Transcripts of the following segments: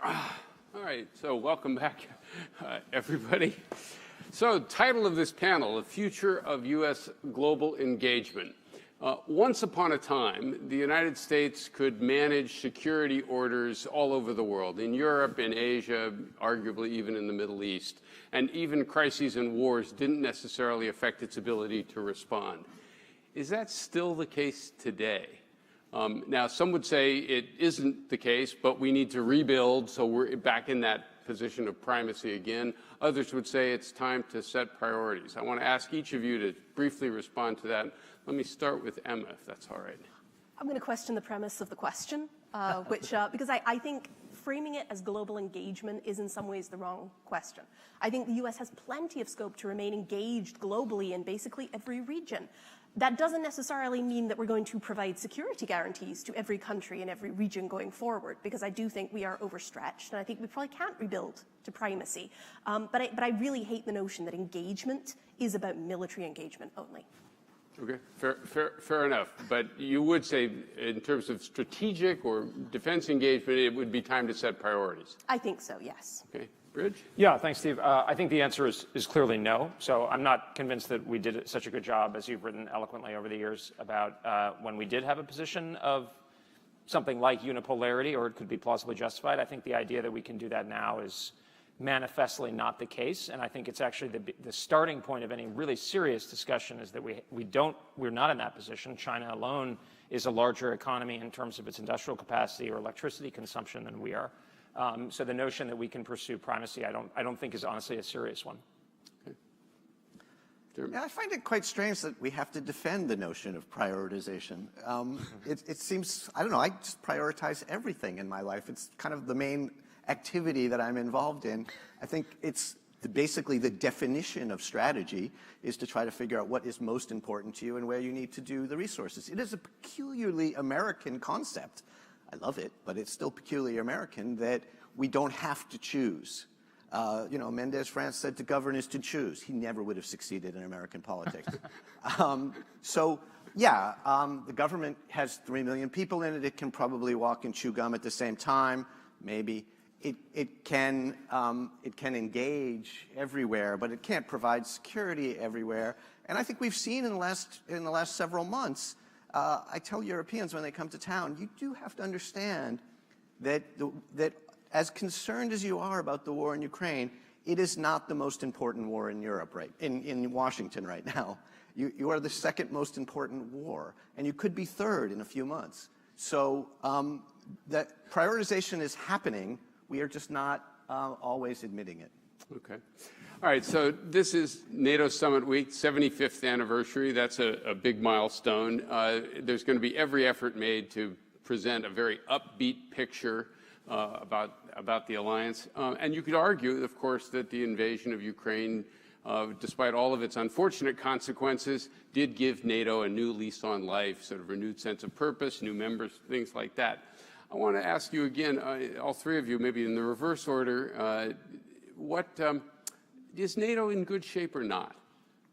All right, so welcome back, everybody. So, title of this panel, The Future of U.S. Global Engagement. Once upon a time, the United States could manage security orders all over the world, in Europe, in Asia, arguably even in the Middle East. And even crises and wars didn't necessarily affect its ability to respond. Is that still the case today? Now, some would say it isn't the case, but we need to rebuild, so we're back in that position of primacy again. Others would say it's time to set priorities. I want to ask each of you to briefly respond to that. Let me start with Emma, if that's all right. I'm going to question the premise of the question, because I think framing it as global engagement is in some ways the wrong question. I think the U.S. has plenty of scope to remain engaged globally in basically every region. That doesn't necessarily mean that we're going to provide security guarantees to every country and every region going forward, because I do think we are overstretched, and I think we probably can't rebuild to primacy. But I really hate the notion that engagement is about military engagement only. Okay, fair enough. But you would say, in terms of strategic or defense engagement, it would be time to set priorities? I think so, yes. Okay. Bridge? Yeah, thanks, Steve. I think the answer is clearly no. So I'm not convinced that we did such a good job, as you've written eloquently over the years, about when we did have a position of something like unipolarity, or it could be plausibly justified. I think the idea that we can do that now is manifestly not the case, and I think it's actually the starting point of any really serious discussion is that we're not in that position. China alone is a larger economy in terms of its industrial capacity or electricity consumption than we are. So the notion that we can pursue primacy, I don't think is honestly a serious one. Okay. Yeah, I find it quite strange that we have to defend the notion of prioritization. It seems, I don't know, I just prioritize everything in my life. It's kind of the main activity that I'm involved in. I think it's basically the definition of strategy is to try to figure out what is most important to you and where you need to do the resources. It is a peculiarly American concept. I love it, but it's still peculiarly American that we don't have to choose. You know, Mendes France said to govern is to choose. He never would have succeeded in American politics. So, yeah, the government has 3 million people in it. It can probably walk and chew gum at the same time, maybe. It can engage everywhere, but it can't provide security everywhere. And I think we've seen in the last several months, I tell Europeans when they come to town, you do have to understand that as concerned as you are about the war in Ukraine, it is not the most important war in Europe, in Washington right now. You are the second most important war, and you could be third in a few months. So that prioritization is happening. We are just not always admitting it. Okay. All right, so this is NATO Summit Week, 75th anniversary. That's a big milestone. There's going to be every effort made to present a very upbeat picture about the alliance. And you could argue, of course, that the invasion of Ukraine, despite all of its unfortunate consequences, did give NATO a new lease on life, sort of renewed sense of purpose, new members, things like that. I want to ask you again, all three of you, maybe in the reverse order, is NATO in good shape or not?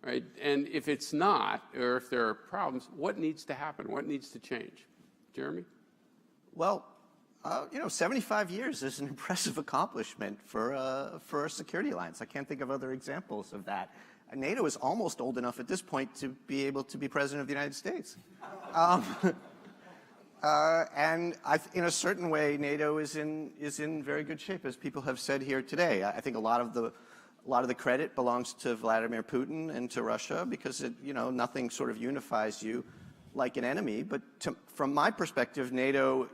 Right? And if it's not, or if there are problems, what needs to happen? What needs to change? Jeremy? Well, 75 years is an impressive accomplishment for a security alliance. I can't think of other examples of that. NATO is almost old enough at this point to be able to be president of the United States. And in a certain way, NATO is in very good shape, as people have said here today. I think a lot of the credit belongs to Vladimir Putin and to Russia, because nothing sort of unifies you like an enemy. But from my perspective, NATO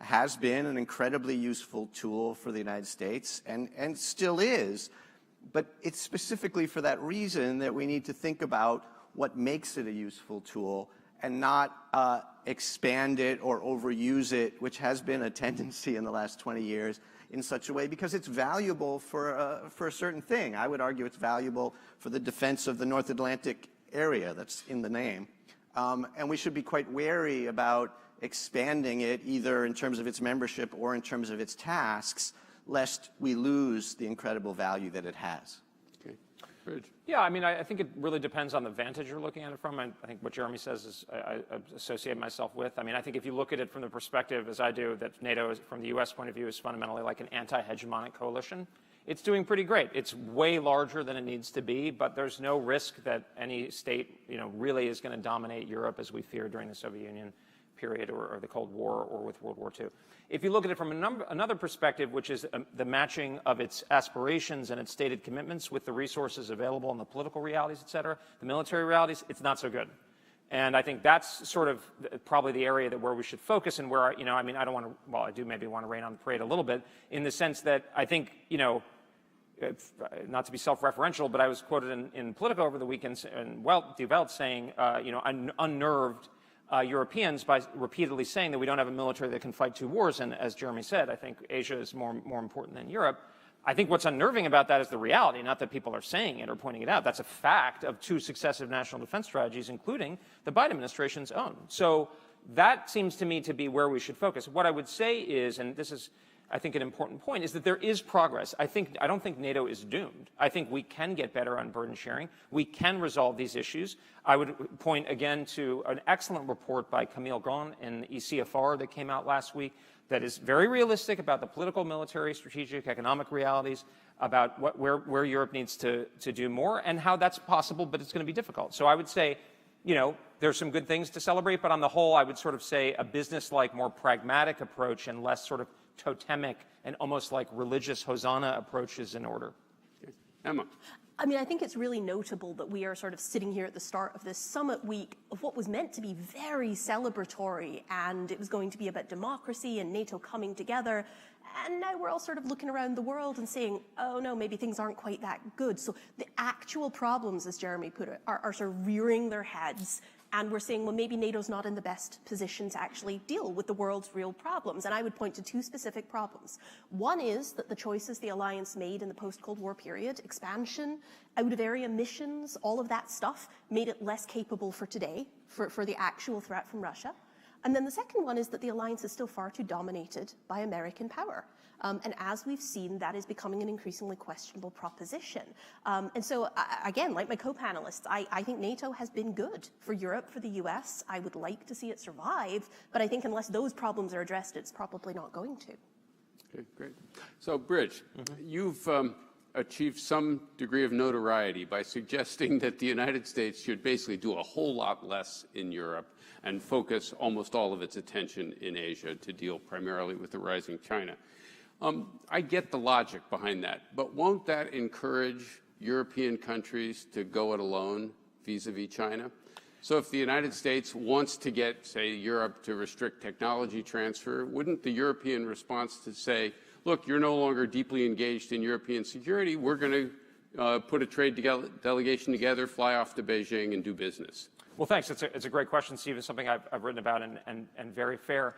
has been an incredibly useful tool for the United States and still is. But it's specifically for that reason that we need to think about what makes it a useful tool and not expand it or overuse it, which has been a tendency in the last 20 years in such a way, because it's valuable for a certain thing. I would argue it's valuable for the defense of the North Atlantic area that's in the name. And we should be quite wary about expanding it either in terms of its membership or in terms of its tasks, lest we lose the incredible value that it has. Okay. Bridge. Yeah, I mean, I think it really depends on the vantage you're looking at it from. I think what Jeremy says is I associate myself with. I mean, I think if you look at it from the perspective, as I do, that NATO, from the U.S. point of view, is fundamentally like an anti-hegemonic coalition, it's doing pretty great. It's way larger than it needs to be, but there's no risk that any state, really is going to dominate Europe as we feared during the Soviet Union period or the Cold War or with World War II. If you look at it from another perspective, which is the matching of its aspirations and its stated commitments with the resources available and the political realities, et cetera, the military realities, it's not so good. And I think that's sort of probably the area where we should focus and where, I mean, I don't want to, well, I do maybe want to rain on the parade a little bit in the sense that I think, not to be self-referential, but I was quoted in Politico over the weekend, and Die Welt saying, unnerved Europeans by repeatedly saying that we don't have a military that can fight two wars. And as Jeremy said, I think Asia is more important than Europe. I think what's unnerving about that is the reality, not that people are saying it or pointing it out. That's a fact of two successive national defense strategies, including the Biden administration's own. So that seems to me to be where we should focus. What I would say is, and this is, I think, an important point, is that there is progress. I don't think NATO is doomed. I think we can get better on burden sharing. We can resolve these issues. I would point again to an excellent report by Camille Grand in ECFR that came out last week that is very realistic about the political, military, strategic, economic realities, about where Europe needs to do more and how that's possible, but it's going to be difficult. So I would say, there's some good things to celebrate, but on the whole, I would sort of say a business-like, more pragmatic approach and less sort of totemic and almost like religious hosanna approach is in order. Okay. Emma. I mean, I think it's really notable that we are sort of sitting here at the start of this summit week of what was meant to be very celebratory, and it was going to be about democracy and NATO coming together. And now we're all sort of looking around the world and saying, oh no, maybe things aren't quite that good. So the actual problems, as Jeremy put it, are sort of rearing their heads. And we're saying, well, maybe NATO's not in the best position to actually deal with the world's real problems. And I would point to two specific problems. One is that the choices the alliance made in the post-Cold War period, expansion, out-of-area missions, all of that stuff, made it less capable for today, for the actual threat from Russia. And then the second one is that the alliance is still far too dominated by American power. And as we've seen, that is becoming an increasingly questionable proposition. And so, again, like my co-panelists, I think NATO has been good for Europe, for the US. I would like to see it survive, but I think unless those problems are addressed, it's probably not going to. Okay, great. So, Bridge, you've achieved some degree of notoriety by suggesting that the United States should basically do a whole lot less in Europe and focus almost all of its attention in Asia to deal primarily with the rising China. I get the logic behind that, but won't that encourage European countries to go it alone vis-a-vis China? So if the United States wants to get, say, Europe to restrict technology transfer, wouldn't the European response to say, look, you're no longer deeply engaged in European security, we're going to put a trade delegation together, fly off to Beijing and do business? Well, thanks. It's a great question, Steve. It's something I've written about and very fair.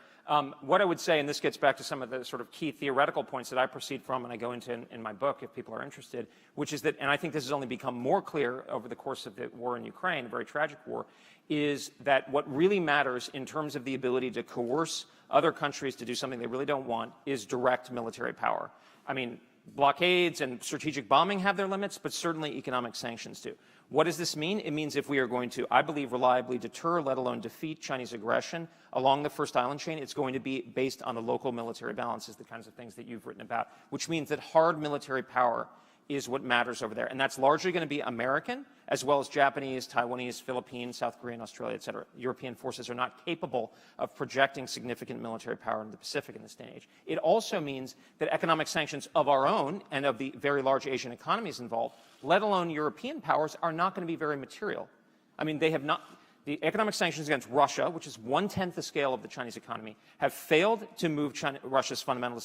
What I would say, and this gets back to some of the sort of key theoretical points that I proceed from and I go into in my book if people are interested, which is that, and I think this has only become more clear over the course of the war in Ukraine, a very tragic war, is that what really matters in terms of the ability to coerce other countries to do something they really don't want is direct military power. I mean, blockades and strategic bombing have their limits, but certainly economic sanctions do. What does this mean? It means if we are going to, I believe, reliably deter, let alone defeat Chinese aggression along the first island chain, it's going to be based on the local military balances, the kinds of things that you've written about, which means that hard military power is what matters over there. And that's largely going to be American, as well as Japanese, Taiwanese, Philippines, South Korean, Australia, et cetera. European forces are not capable of projecting significant military power in the Pacific in this day and age. It also means that economic sanctions of our own and of the very large Asian economies involved, let alone European powers, are not going to be very material. I mean, they have not. The economic sanctions against Russia, which is 1/10 the scale of the Chinese economy, have failed to move Russia's fundamental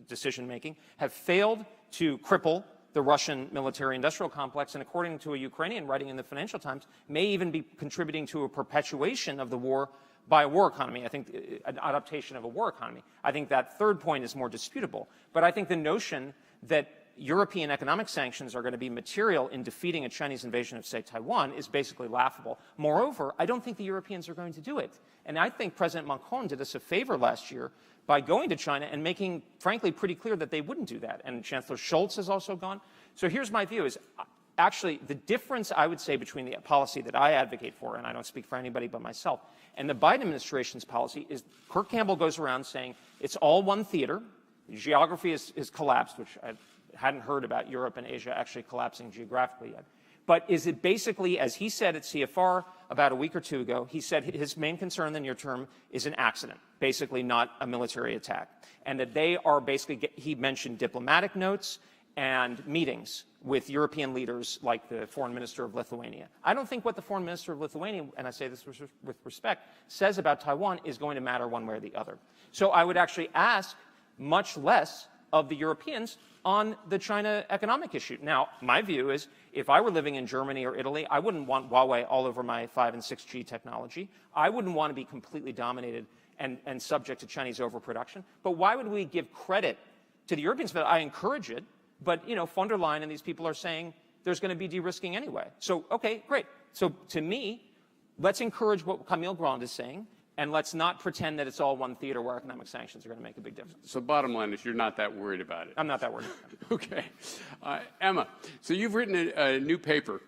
decision-making, have failed to cripple the Russian military-industrial complex, and according to a Ukrainian writing in the Financial Times, may even be contributing to a perpetuation of the war by a war economy. I think an adaptation of a war economy. I think that third point is more disputable. But I think the notion that European economic sanctions are going to be material in defeating a Chinese invasion of, say, Taiwan is basically laughable. Moreover, I don't think the Europeans are going to do it. And I think President Macron did us a favor last year by going to China and making, frankly, pretty clear that they wouldn't do that. And Chancellor Scholz has also gone. So here's my view is, actually, the difference, I would say, between the policy that I advocate for, and I don't speak for anybody but myself, and the Biden administration's policy is Kirk Campbell goes around saying it's all one theater. Geography is collapsed, which I hadn't heard about Europe and Asia actually collapsing geographically yet. But is it basically, as he said at CFR about a week or two ago, he said his main concern in the near term is an accident, basically not a military attack. And that they are basically, he mentioned diplomatic notes and meetings with European leaders like the foreign minister of Lithuania. I don't think what the foreign minister of Lithuania, and I say this with respect, says about Taiwan is going to matter one way or the other. So I would actually ask much less of the Europeans on the China economic issue. Now, my view is if I were living in Germany or Italy, I wouldn't want Huawei all over my 5 and 6G technology. I wouldn't want to be completely dominated and subject to Chinese overproduction. But why would we give credit to the Europeans? I encourage it, but von der Leyen and these people are saying there's going to be de-risking anyway. So, okay, great. So to me, let's encourage what Camille Grand is saying, and let's not pretend that it's all one theater where economic sanctions are going to make a big difference. So bottom line is you're not that worried about it. I'm not that worried. Okay. Emma, so you've written a new paper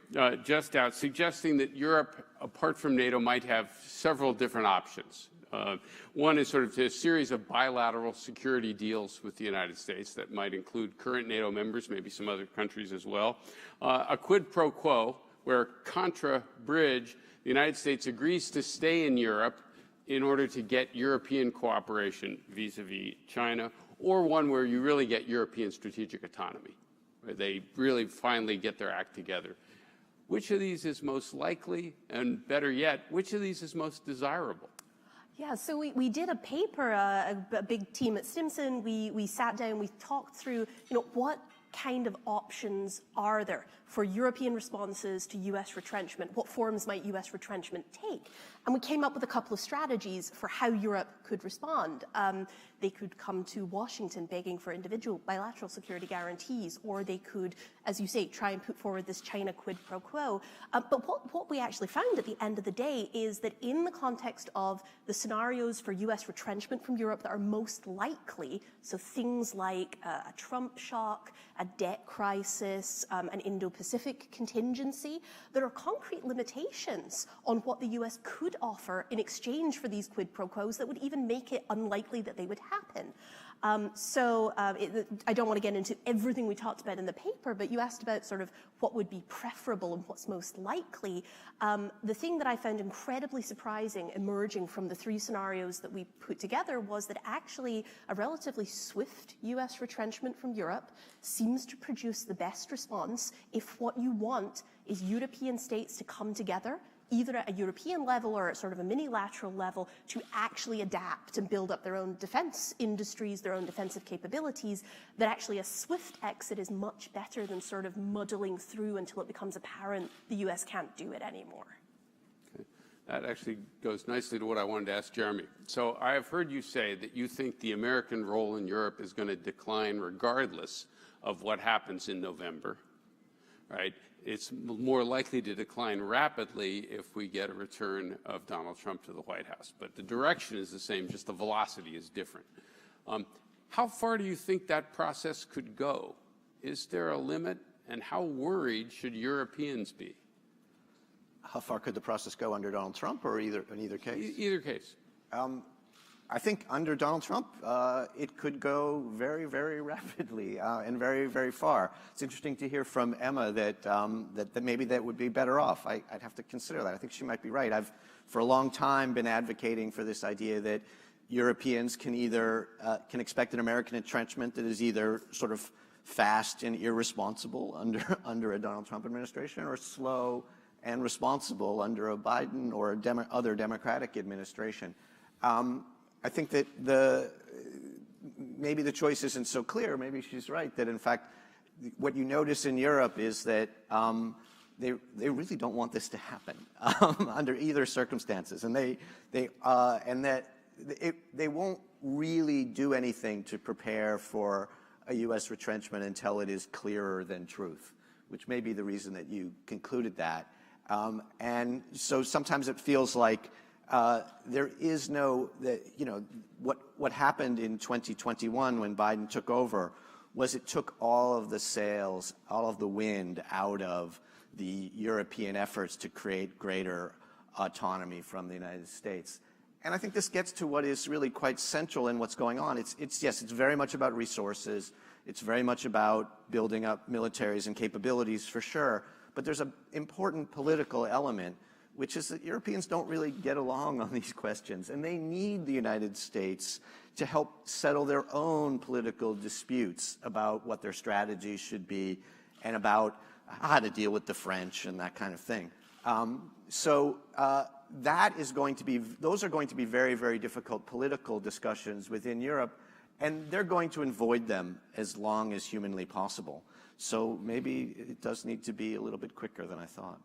just out suggesting that Europe, apart from NATO, might have several different options. One is sort of a series of bilateral security deals with the United States that might include current NATO members, maybe some other countries as well. A quid pro quo, where contra bridge, the United States agrees to stay in Europe in order to get European cooperation vis-a-vis China, or one where you really get European strategic autonomy, where they really finally get their act together. Which of these is most likely, and better yet, which of these is most desirable? Yeah, so we did a paper, a big team at Stimson. We sat down, we talked through, what kind of options are there for European responses to U.S. retrenchment? What forms might U.S. retrenchment take? And we came up with a couple of strategies for how Europe could respond. They could come to Washington begging for individual bilateral security guarantees, or they could, as you say, try and put forward this China quid pro quo. But what we actually found at the end of the day is that in the context of the scenarios for U.S. retrenchment from Europe that are most likely, so things like a Trump shock, a debt crisis, an Indo-Pacific contingency, there are concrete limitations on what the U.S. could offer in exchange for these quid pro quos that would even make it unlikely that they would happen. I don't want to get into everything we talked about in the paper, but you asked about sort of what would be preferable and what's most likely. The thing that I found incredibly surprising emerging from the 3 scenarios that we put together was that actually a relatively swift U.S. retrenchment from Europe seems to produce the best response if what you want is European states to come together, either at a European level or at sort of a minilateral level, to actually adapt and build up their own defense industries, their own defensive capabilities, that actually a swift exit is much better than sort of muddling through until it becomes apparent the U.S. can't do it anymore. Okay. That actually goes nicely to what I wanted to ask Jeremy. So I have heard you say that you think the American role in Europe is going to decline regardless of what happens in November, right? It's more likely to decline rapidly if we get a return of Donald Trump to the White House. But the direction is the same, just the velocity is different. How far do you think that process could go? Is there a limit? And how worried should Europeans be? How far could the process go under Donald Trump, or in either case? Either case. I think under Donald Trump, it could go very, very rapidly and very, very far. It's interesting to hear from Emma that maybe that would be better off. I'd have to consider that. I think she might be right. I've, for a long time, been advocating for this idea that Europeans can either can expect an American entrenchment that is either sort of fast and irresponsible under a Donald Trump administration, or slow and responsible under a Biden or other Democratic administration. I think that maybe the choice isn't so clear. Maybe she's right that, in fact, what you notice in Europe is that they really don't want this to happen under either circumstances, and they won't really do anything to prepare for a U.S. retrenchment until it is clearer than truth, which may be the reason that you concluded that. And so sometimes it feels like there is no, what happened in 2021 when Biden took over was it took all of the sails, all of the wind out of the European efforts to create greater autonomy from the United States. And I think this gets to what is really quite central in what's going on. Yes, it's very much about resources. It's very much about building up militaries and capabilities for sure. But there's an important political element, which is that Europeans don't really get along on these questions. And they need the United States to help settle their own political disputes about what their strategies should be and about how to deal with the French and that kind of thing. That is going to be, those are going to be very, very difficult political discussions within Europe, and they're going to avoid them as long as humanly possible. So maybe it does need to be a little bit quicker than I thought.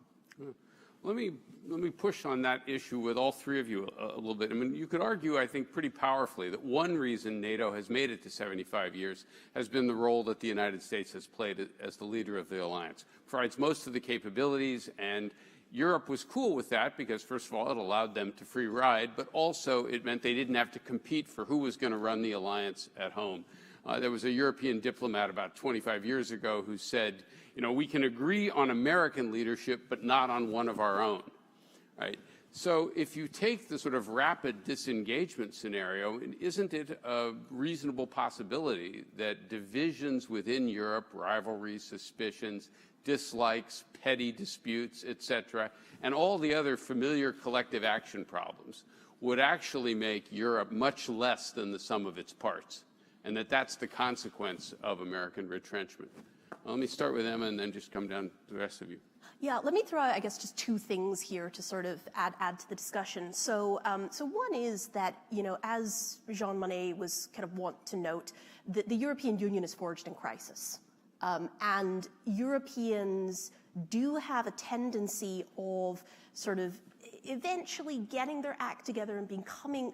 Let me push on that issue with all three of you a little bit. I mean, you could argue, I think, pretty powerfully that one reason NATO has made it to 75 years has been the role that the United States has played as the leader of the alliance. Provides most of the capabilities, and Europe was cool with that because, first of all, it allowed them to free ride, but also it meant they didn't have to compete for who was going to run the alliance at home. There was a European diplomat about 25 years ago who said, you know, we can agree on American leadership, but not on one of our own, right? So if you take the sort of rapid disengagement scenario, isn't it a reasonable possibility that divisions within Europe, rivalries, suspicions, dislikes, petty disputes, etc., and all the other familiar collective action problems would actually make Europe much less than the sum of its parts, and that that's the consequence of American retrenchment? Well, let me start with Emma and then just come down to the rest of you. Yeah, let me throw out, I guess, just two things here to sort of add to the discussion. So one is that, you know, as Jean Monnet was kind of wont to note, the European Union is forged in crisis. And Europeans do have a tendency of sort of eventually getting their act together and becoming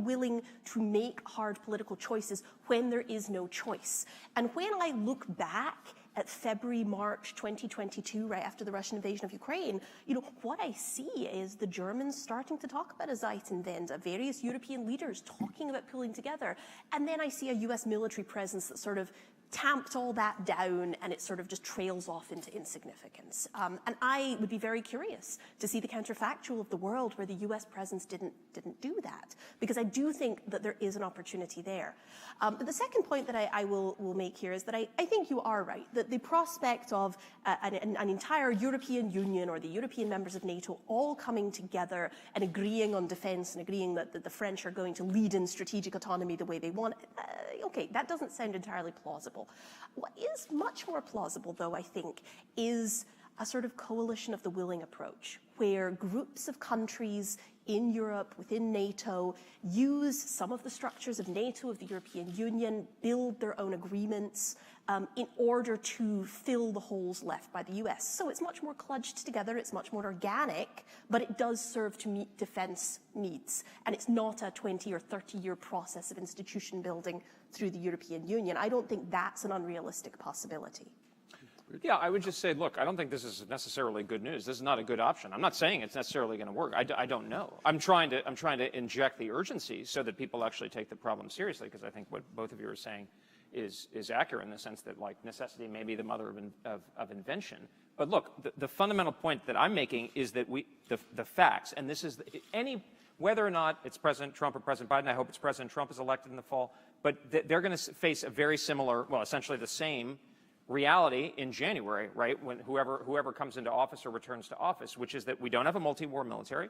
willing to make hard political choices when there is no choice. And when I look back at February, March 2022, right after the Russian invasion of Ukraine, you know, what I see is the Germans starting to talk about a Zeitenwende, various European leaders talking about pulling together. And then I see a US military presence that sort of tamped all that down, and it sort of just trails off into insignificance. And I would be very curious to see the counterfactual of the world where the US presence didn't do that, because I do think that there is an opportunity there. But the second point that I will make here is that I think you are right, that the prospect of an entire European Union or the European members of NATO all coming together and agreeing on defense and agreeing that the French are going to lead in strategic autonomy the way they want, okay, that doesn't sound entirely plausible. What is much more plausible, though, I think, is a sort of coalition of the willing approach, where groups of countries in Europe, within NATO, use some of the structures of NATO, of the European Union, build their own agreements in order to fill the holes left by the US. So it's much more clutched together, it's much more organic, but it does serve to meet defense needs. And it's not a 20 or 30-year process of institution building through the European Union. I don't think that's an unrealistic possibility. Yeah, I would just say, look, I don't think this is necessarily good news. This is not a good option. I'm not saying it's necessarily going to work. I don't know. I'm trying to inject the urgency so that people actually take the problem seriously, because I think what both of you are saying is accurate in the sense that, like, necessity may be the mother of invention. But look, the fundamental point that I'm making is that the facts, and this is whether or not it's President Trump or President Biden, I hope it's President Trump is elected in the fall, but they're going to face a very similar, well, essentially the same reality in January, right, when whoever comes into office or returns to office, which is that we don't have a multi-war military.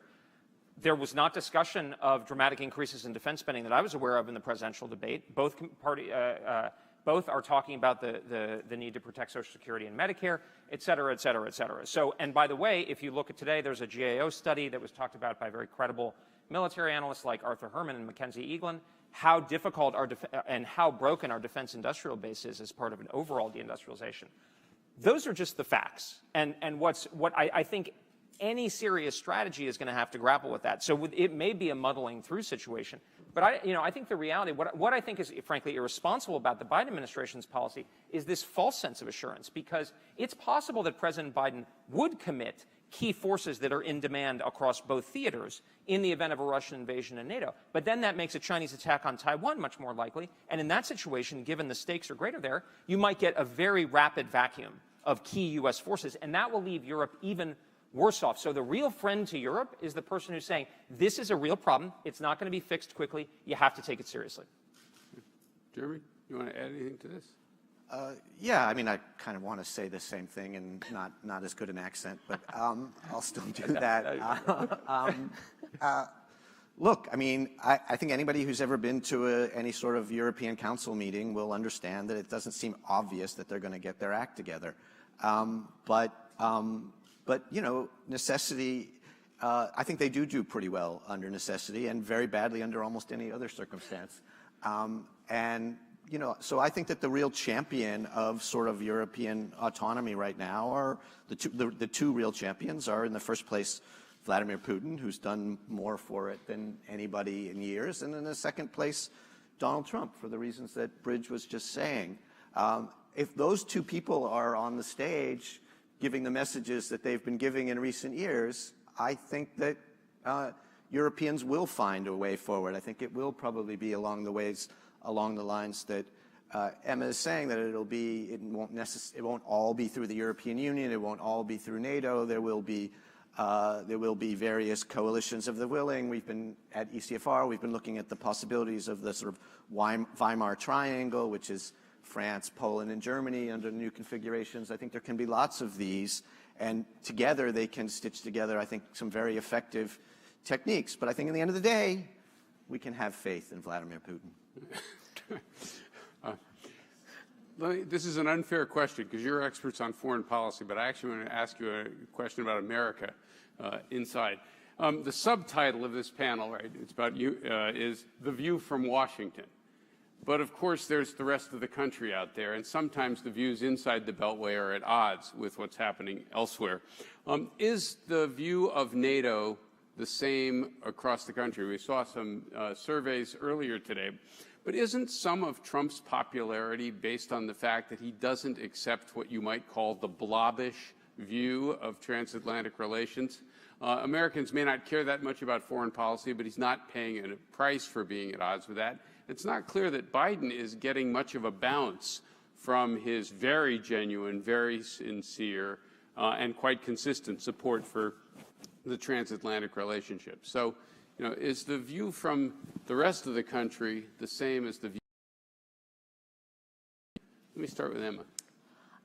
There was not discussion of dramatic increases in defense spending that I was aware of in the presidential debate. Both are talking about the need to protect Social Security and Medicare, et cetera, et cetera, et cetera. So, and by the way, if you look at today, there's a GAO study that was talked about by very credible military analysts like Arthur Herman and Mackenzie Eaglin, how difficult and how broken our defense industrial base is as part of an overall deindustrialization. Those are just the facts. And what I think any serious strategy is going to have to grapple with that. So it may be a muddling through situation. But I think the reality, what I think is frankly irresponsible about the Biden administration's policy is this false sense of assurance, because it's possible that President Biden would commit key forces that are in demand across both theaters in the event of a Russian invasion in NATO. But then that makes a Chinese attack on Taiwan much more likely. And in that situation, given the stakes are greater there, you might get a very rapid vacuum of key U.S. forces, and that will leave Europe even worse off. So the real friend to Europe is the person who's saying, this is a real problem. It's not going to be fixed quickly. You have to take it seriously. Jeremy, you want to add anything to this? Yeah, I mean, I kind of want to say the same thing and not as good an accent, but I'll still do that. Look, I mean, I think anybody who's ever been to any sort of European Council meeting will understand that it doesn't seem obvious that they're going to get their act together. But you know, necessity, I think they do pretty well under necessity and very badly under almost any other circumstance. And you know, so I think that the real champion of sort of European autonomy right now are the two real champions are, in the first place, Vladimir Putin, who's done more for it than anybody in years, and in the second place, Donald Trump, for the reasons that Bridge was just saying. If those two people are on the stage giving the messages that they've been giving in recent years, I think that Europeans will find a way forward. I think it will probably be along the lines that Emma is saying, that it won't all be through the European Union, it won't all be through NATO. There will be various coalitions of the willing. We've been at ECFR, we've been looking at the possibilities of the sort of Weimar Triangle, which is France, Poland, and Germany under new configurations. I think there can be lots of these, and together they can stitch together, I think, some very effective techniques. But I think in the end of the day, we can have faith in Vladimir Putin. This is an unfair question because you're experts on foreign policy, but I actually want to ask you a question about America inside. The subtitle of this panel, right, it's about you, is The View from Washington. But of course, there's the rest of the country out there, and sometimes the views inside the Beltway are at odds with what's happening elsewhere. Is the view of NATO the same across the country? We saw some surveys earlier today, but isn't some of Trump's popularity based on the fact that he doesn't accept what you might call the blobbish view of transatlantic relations? Americans may not care that much about foreign policy, but he's not paying a price for being at odds with that. It's not clear that Biden is getting much of a bounce from his very genuine, very sincere, and quite consistent support for the transatlantic relationship. So, you know, is the view from the rest of the country the same as the view? Let me start with Emma.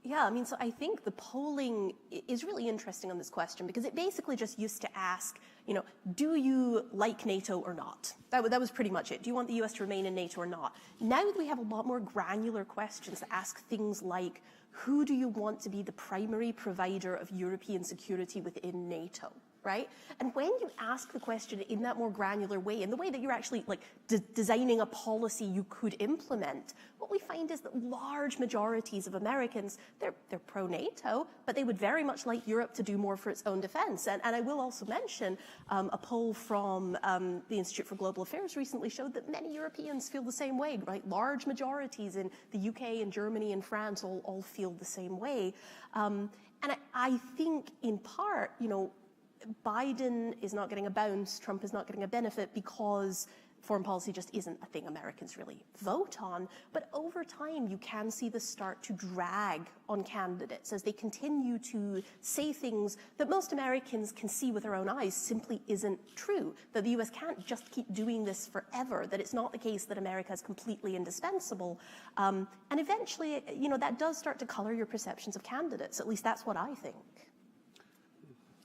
Yeah, I mean, so I think the polling is really interesting on this question because it basically just used to ask, you know, do you like NATO or not? That was pretty much it. Do you want the U.S. to remain in NATO or not? Now we have a lot more granular questions that ask things like, who do you want to be the primary provider of European security within NATO? Right? And when you ask the question in that more granular way, in the way that you're actually like designing a policy you could implement, what we find is that large majorities of Americans, they're pro-NATO, but they would very much like Europe to do more for its own defense. And I will also mention a poll from the Institute for Global Affairs recently showed that many Europeans feel the same way, right? Large majorities in the UK and Germany and France all feel the same way. And I think in part, you know, Biden is not getting a bounce, Trump is not getting a benefit because foreign policy just isn't a thing Americans really vote on. But over time, you can see this start to drag on candidates as they continue to say things that most Americans can see with their own eyes simply isn't true, that the U.S. can't just keep doing this forever, that it's not the case that America is completely indispensable. And eventually, you know, that does start to color your perceptions of candidates. At least that's what I think.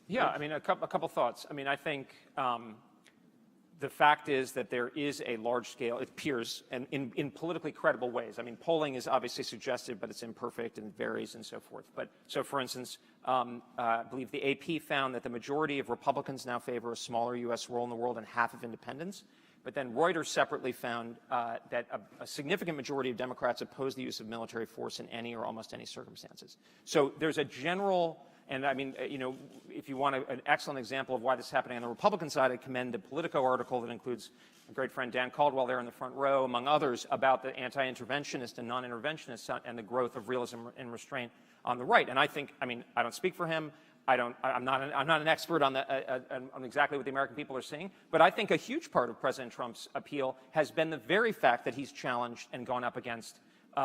Yeah, I mean, a couple thoughts. I mean, I think the fact is that there is a large scale, it appears, and in politically credible ways. I mean, polling is obviously suggestive, but it's imperfect and varies and so forth. But so, for instance, I believe the AP found that the majority of Republicans now favor a smaller U.S. role in the world and half of independents. But then Reuters separately found that a significant majority of Democrats oppose the use of military force in any or almost any circumstances. So there's a general. And I mean, you know, if you want an excellent example of why this is happening on the Republican side, I commend the Politico article that includes a great friend Dan Caldwell there in the front row, among others, about the anti-interventionist and non-interventionist and the growth of realism and restraint on the right. And I think, I mean, I don't speak for him. I'm not an expert on exactly what the American people are seeing, but I think a huge part of President Trump's appeal has been the very fact that he's challenged and gone up against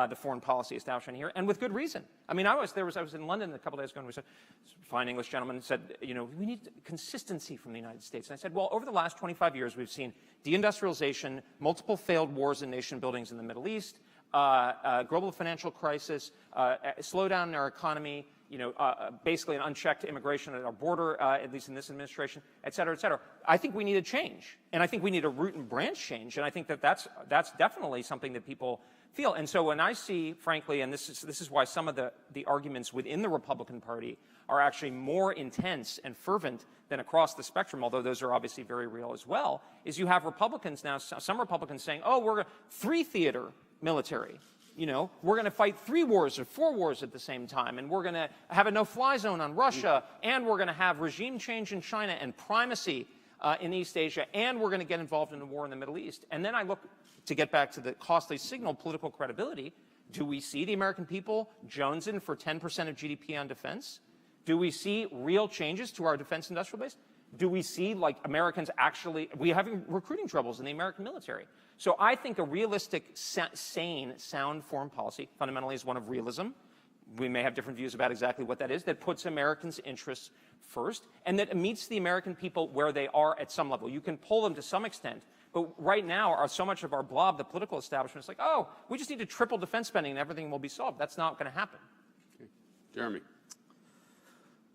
the foreign policy establishment here, and with good reason. I mean, I was in London a couple days ago, and we said, a fine English gentleman said, you know, we need consistency from the United States. And I said, well, over the last 25 years, we've seen deindustrialization, multiple failed wars and nation buildings in the Middle East, global financial crisis, slowdown in our economy, you know, basically an unchecked immigration at our border, at least in this administration, et cetera, et cetera. I think we need a change, and I think we need a root and branch change, and I think that that's definitely something that people feel. And so when I see, frankly, and this is why some of the arguments within the Republican Party are actually more intense and fervent than across the spectrum, although those are obviously very real as well, is you have Republicans now, some Republicans saying, oh, we're three-theater military. You know, we're going to fight 3 wars or 4 wars at the same time, and we're going to have a no-fly zone on Russia, and we're going to have regime change in China and primacy in East Asia, and we're going to get involved in a war in the Middle East. And then I look, to get back to the costly signal, political credibility, do we see the American people jonesing for 10% of GDP on defense? Do we see real changes to our defense industrial base? Do we see, like, Americans actually, we're having recruiting troubles in the American military. So I think a realistic, sane, sound foreign policy fundamentally is one of realism. We may have different views about exactly what that is, that puts Americans' interests first, and that meets the American people where they are at some level. You can pull them to some extent, but right now, so much of our blob, the political establishment, is like, oh, we just need to triple defense spending and everything will be solved. That's not going to happen. Okay. Jeremy.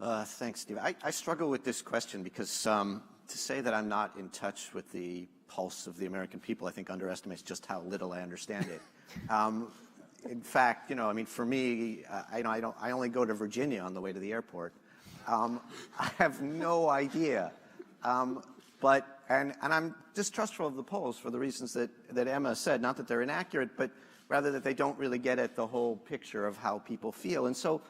Thanks, Steve. I struggle with this question because to say that I'm not in touch with the pulse of the American people, I think underestimates just how little I understand it. In fact, you know, I mean, for me, I only go to Virginia on the way to the airport. I have no idea. But I'm distrustful of the polls for the reasons that Emma said. Not that they're inaccurate, but rather that they don't really get at the whole picture of how people feel. And so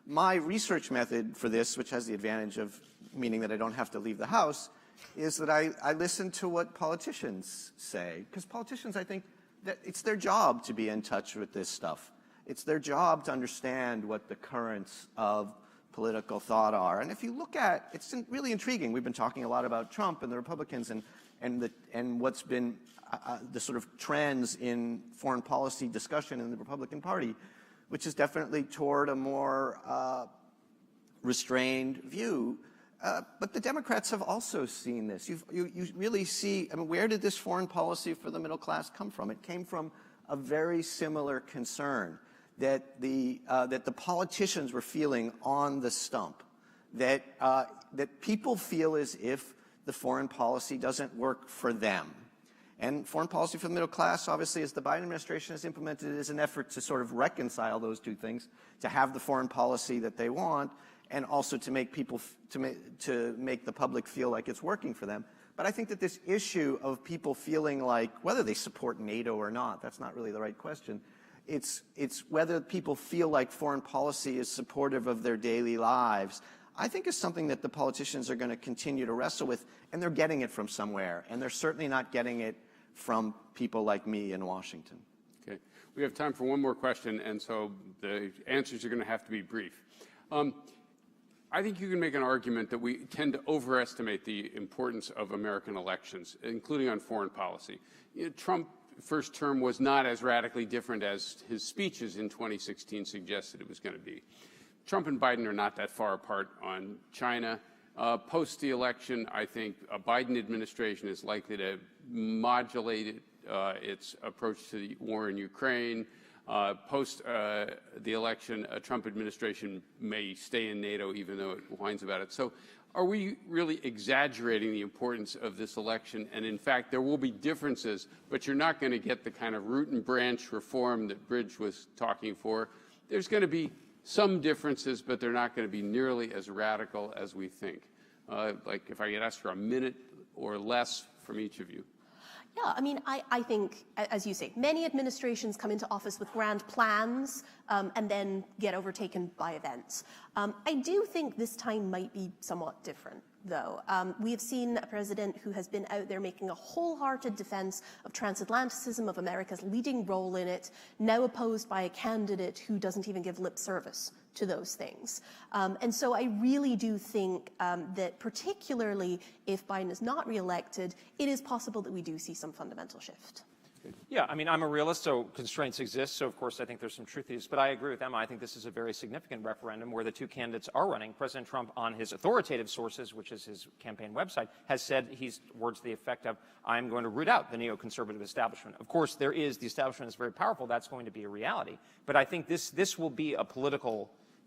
my research method for this, which has the advantage of meaning that I don't have to leave the house, is that I listen to what politicians say. Because politicians, I think, that it's their job to be in touch with this stuff. It's their job to understand what the currents of political thought are. And if you look at, it's really intriguing. We've been talking a lot about Trump and the Republicans and what's been the sort of trends in foreign policy discussion in the Republican Party, which is definitely toward a more restrained view. But the Democrats have also seen this. You really see, I mean, where did this foreign policy for the middle class come from? It came from a very similar concern that the politicians were feeling on the stump, that people feel as if the foreign policy doesn't work for them. And foreign policy for the middle class, obviously, as the Biden administration has implemented, is an effort to sort of reconcile those two things, to have the foreign policy that they want, and also to make people, to make the public feel like it's working for them. But I think that this issue of people feeling like, whether they support NATO or not, that's not really the right question. It's whether people feel like foreign policy is supportive of their daily lives, I think is something that the politicians are going to continue to wrestle with, and they're getting it from somewhere, and they're certainly not getting it from people like me in Washington. Okay. We have time for one more question, and so the answers are going to have to be brief. I think you can make an argument that we tend to overestimate the importance of American elections, including on foreign policy. You know, Trump's first term was not as radically different as his speeches in 2016 suggested it was going to be. Trump and Biden are not that far apart on China. Post the election, I think a Biden administration is likely to modulate its approach to the war in Ukraine. Post the election, a Trump administration may stay in NATO even though it whines about it. So are we really exaggerating the importance of this election? And in fact, there will be differences, but you're not going to get the kind of root and branch reform that Bridge was talking for. There's going to be some differences, but they're not going to be nearly as radical as we think. Like if I could ask for a minute or less from each of you. Yeah, I mean, I think, as you say, many administrations come into office with grand plans and then get overtaken by events. I do think this time might be somewhat different, though. We have seen a president who has been out there making a wholehearted defense of transatlanticism, of America's leading role in it, now opposed by a candidate who doesn't even give lip service to those things. And so I really do think that particularly if Biden is not reelected, it is possible that we do see some fundamental shift. Yeah, I mean, I'm a realist, so constraints exist. So, of course, I think there's some truth to this. But I agree with Emma. I think this is a very significant referendum where the two candidates are running. President Trump, on his authoritative sources, which is his campaign website, has said he's words to the effect of, I'm going to root out the neoconservative establishment. Of course, the establishment is very powerful. That's going to be a reality. But I think this will be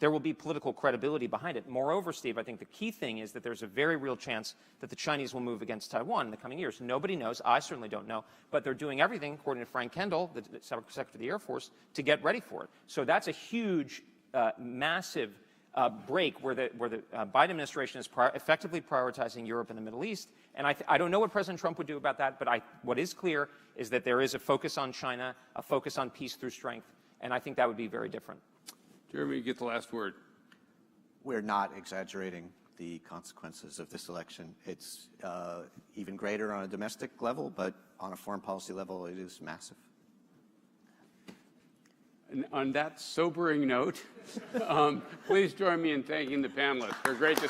there will be political credibility behind it. Moreover, Steve, I think the key thing is that there's a very real chance that the Chinese will move against Taiwan in the coming years. Nobody knows. I certainly don't know. But they're doing everything, according to Frank Kendall, the Secretary of the Air Force, to get ready for it. So that's a huge, massive break where the Biden administration is effectively prioritizing Europe and the Middle East. And I don't know what President Trump would do about that, but what is clear is that there is a focus on China, a focus on peace through strength, and I think that would be very different. Jeremy, you get the last word. We're not exaggerating the consequences of this election. It's even greater on a domestic level, but on a foreign policy level, it is massive. And on that sobering note, please join me in thanking the panelists for a great discussion.